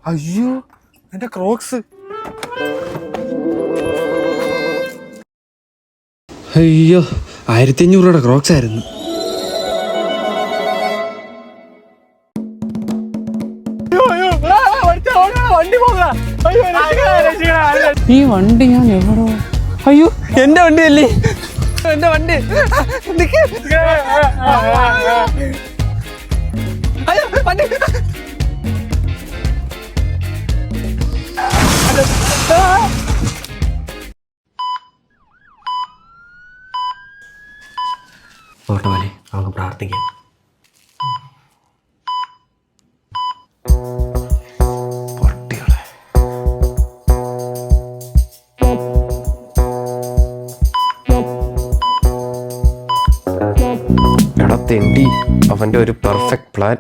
അയ്യോ എന്റെ ക്രോക്സ്. അയ്യോ 1500 രൂപയുടെ ക്രോക്സ് ആയിരുന്നു. ഈ വണ്ടി ഞാൻ എവിടോ? അയ്യോ എന്റെ വണ്ടിയല്ലേ, എന്റെ വണ്ടി. അയ്യോ വണ്ടി. ഓട്ടോമനെ നമുക്ക് പ്രാർത്ഥിക്കാം. എടാ തെണ്ടി, അവൻ്റെ ഒരു പെർഫെക്റ്റ് പ്ലാൻ.